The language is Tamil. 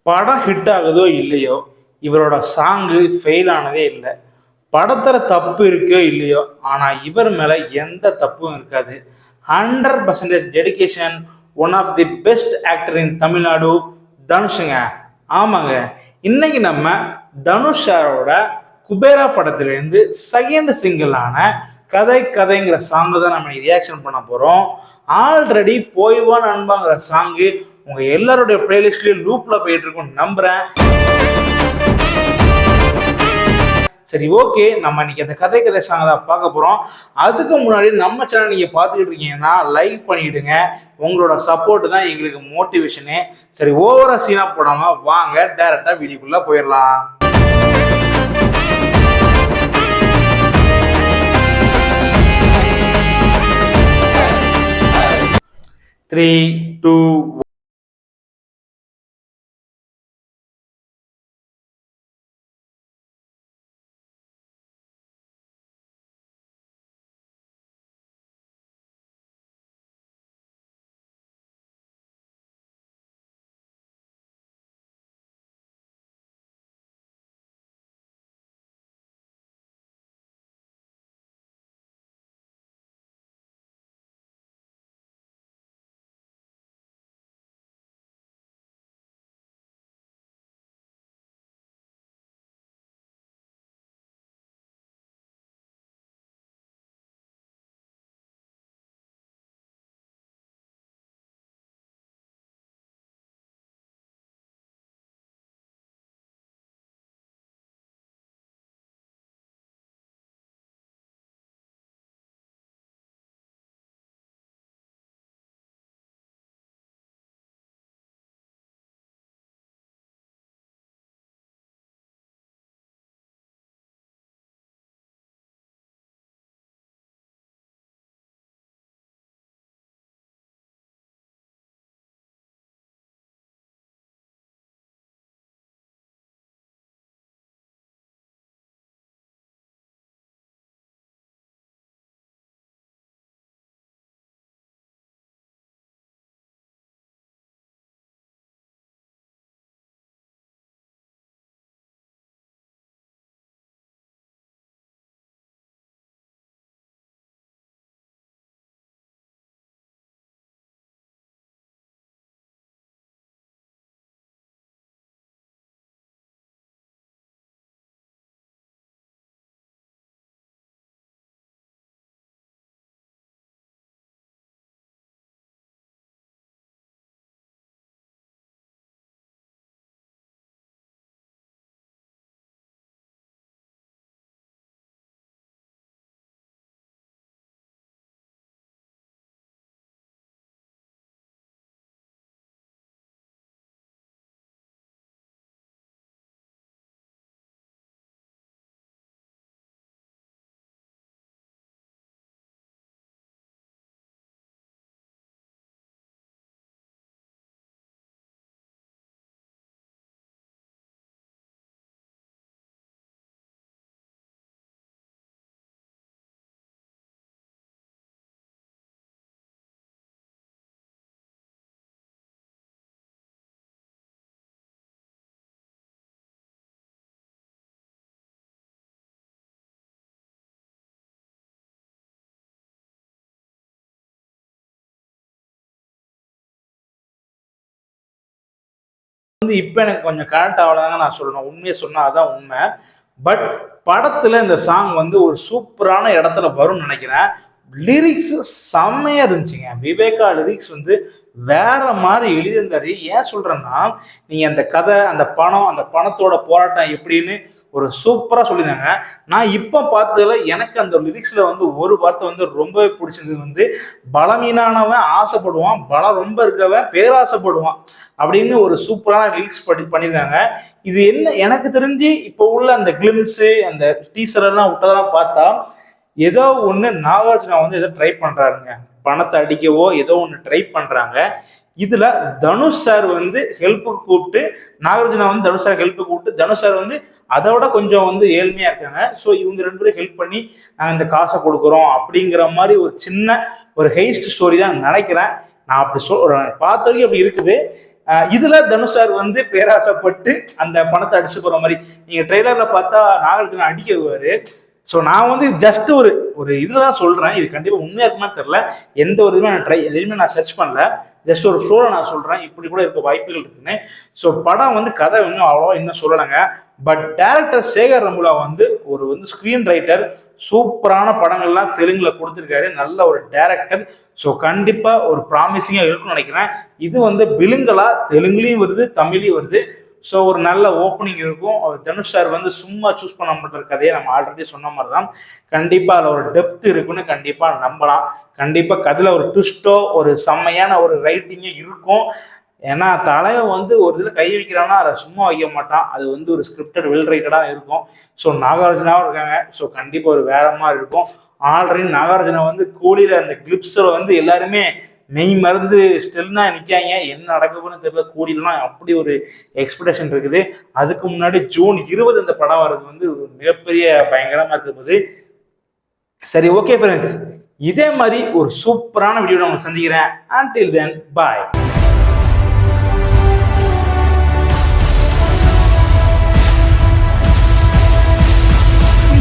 படம் ஹிட் ஆகுதோ இல்லையோ, இவரோட சாங்கு ஃபெயில் ஆனதே இல்லை. படத்துல தப்பு இருக்கோ இல்லையோ, ஆனா இவர் மேல எந்த தப்பும் இருக்காது. 100% dedication. One of the best actor in Tamil Nadu தனுஷுங்க. ஆமாங்க, இன்னைக்கு நம்ம தனுஷ் சாரோட குபேரா படத்திலிருந்து செகண்ட் சிங்கிளான கதை கதைங்கிற சாங்கு தான் நம்ம ரியாக்ஷன் பண்ண போறோம். ஆல்ரெடி போய்வான் அன்பாங்கிற சாங்கு உங்க எல்லாருடைய பிளேலிஸ்ட்லயும் லூப்ல போயிட்டு இருக்கும்னு நம்புறேன். சரி, ஓகே, நம்ம இன்னைக்கு அந்த கதை கதை சாங் தான் பார்க்க போறோம். அதுக்கு முன்னாடி நம்ம சேனல் நீங்க பார்த்துக்கிட்டு இருக்கீங்கன்னா லைக் பண்ணிடுங்க. உங்களோட சப்போர்ட் தான் எங்களுக்கு மோட்டிவேஷனு. சரி, ஓவரா சீனா போடாம வாங்க டைரக்டா வீடியோக்குள்ள போயிடலாம். 3, 2, இப்போ எனக்கு கொஞ்சம் கனெக்ட் ஆகலாங்க நான் சொல்லணும். உண்மையை சொன்னால் அதான் உண்மை. பட் படத்தில் இந்த சாங் ஒரு சூப்பரான இடத்துல வரும்னு நினைக்கிறேன். லிரிக்ஸ் செம்மையாக இருந்துச்சுங்க. விவேகா லிரிக்ஸ் வேற மாதிரி எழுதியிருந்தாரு. ஏன் சொல்கிறேன்னா, நீங்கள் அந்த கதை, அந்த பணம், அந்த பணத்தோட போராட்டம் எப்படின்னு ஒரு சூப்பராக சொல்லியிருந்தாங்க. நான் இப்போ பார்த்ததுல எனக்கு அந்த லிரிக்ஸில் ஒரு வார்த்தை ரொம்பவே பிடிச்சது. பலமீனானவன் ஆசைப்படுவான், பலம் ரொம்ப இருக்கவன் பேராசைப்படுவான் அப்படின்னு ஒரு சூப்பரான லிரிக்ஸ் பண்ணியிருக்காங்க. இது என்ன எனக்கு தெரிஞ்சு இப்போ உள்ள அந்த கிளிம்ஸு, அந்த டீசர் எல்லாம் விட்டதெல்லாம் பார்த்தா ஏதோ ஒன்று நாகார்ஜுனா ஏதோ ட்ரை பண்ணுறாருங்க. பணத்தை அடிக்கவோ ஏதோ ஒன்று ட்ரை பண்ணுறாங்க. இதில் தனுஷ் சார் ஹெல்ப்புக்கு கூப்பிட்டு, நாகார்ஜுனா தனுஷ் சார் ஹெல்ப்புக்கு கூப்பிட்டு, தனுஷ் சார் அதை விட கொஞ்சம் ஏழ்மையாக இருக்காங்க. ஸோ இவங்க ரெண்டு பேரும் ஹெல்ப் பண்ணி நாங்கள் இந்த காசை கொடுக்குறோம் அப்படிங்கிற மாதிரி ஒரு சின்ன ஒரு ஹெய்ஸ்ட் ஸ்டோரி தான் நினைக்கிறேன். நான் அப்படி பார்த்த வரைக்கும் அப்படி இருக்குது. இதுல தனுஷ் சார் வந்து பேராசைப்பட்டு அந்த பணத்தை அடிச்சு போற மாதிரி நீங்க ட்ரெய்லர்ல பார்த்தா நாகார்ஜுன அடிக்க வருவாரு. ஸோ நான் வந்து ஜஸ்ட் ஒரு ஒரு இதில் தான் சொல்கிறேன். இது கண்டிப்பாக உண்மையாக இருக்குமா தெரில. எந்த ஒரு இதுவுமே நான் எதுவுமே நான் சர்ச் பண்ணல. ஜஸ்ட் ஒரு ஃப்ளோவில் நான் சொல்கிறேன் இப்படி கூட இருக்க வாய்ப்புகள் இருக்குன்னு. ஸோ படம் வந்து கதை இன்னும் அவ்வளோவா இன்னும் சொல்லலைங்க. பட் டேரக்டர் சேகர் ரமுலா வந்து ஒரு ஸ்க்ரீன் ரைட்டர். சூப்பரான படங்கள்லாம் தெலுங்குல கொடுத்துருக்காரு. நல்ல ஒரு டேரக்டர். ஸோ கண்டிப்பாக ஒரு ப்ராமிசிங்காக இருக்குன்னு நினைக்கிறேன். இது வந்து பிலுங்கலா தெலுங்குலேயும் வருது, தமிழ்லையும் வருது. ஸோ ஒரு நல்ல ஓப்பனிங் இருக்கும். தனுஷ் சார் வந்து சும்மா சூஸ் பண்ண மாட்டார் கதையை. நம்ம ஆல்ரெடி சொன்ன மாதிரி தான் கண்டிப்பாக அதில் ஒரு டெப்த் இருக்குன்னு கண்டிப்பாக நம்பலாம். கண்டிப்பாக கதையில் ஒரு ட்விஸ்ட்டோ ஒரு செம்மையான ஒரு ரைட்டிங்கே இருக்கும். ஏன்னா தலைவன் வந்து ஒரு இதில் கை வைக்கிறான்னா அதை சும்மா வைக்க மாட்டான். அது வந்து ஒரு ஸ்கிரிப்டட் வெல் ரைட்டடாக இருக்கும். ஸோ நாகார்ஜுனாவும் இருக்காங்க. ஸோ கண்டிப்பாக ஒரு வேற மாதிரி இருக்கும். ஆல்ரெடி நாகார்ஜுனா வந்து கூலியில் அந்த கிளிப்ஸில் வந்து எல்லாருமே மெய் மருந்து ஸ்டில்னா நிற்காங்க. என்ன நடக்குதுன்னு தெரியல. கூடிலாம் அப்படி ஒரு எக்ஸ்பெக்டேஷன் இருக்குது. அதுக்கு முன்னாடி ஜூன் 20 இந்த படம் வர்றது வந்து ஒரு மிகப்பெரிய பயங்கரமாக இருக்கும்போது. சரி, ஓகே ஃப்ரெண்ட்ஸ், இதே மாதிரி ஒரு சூப்பரான வீடியோ நான் சந்திக்கிறேன். until then bye.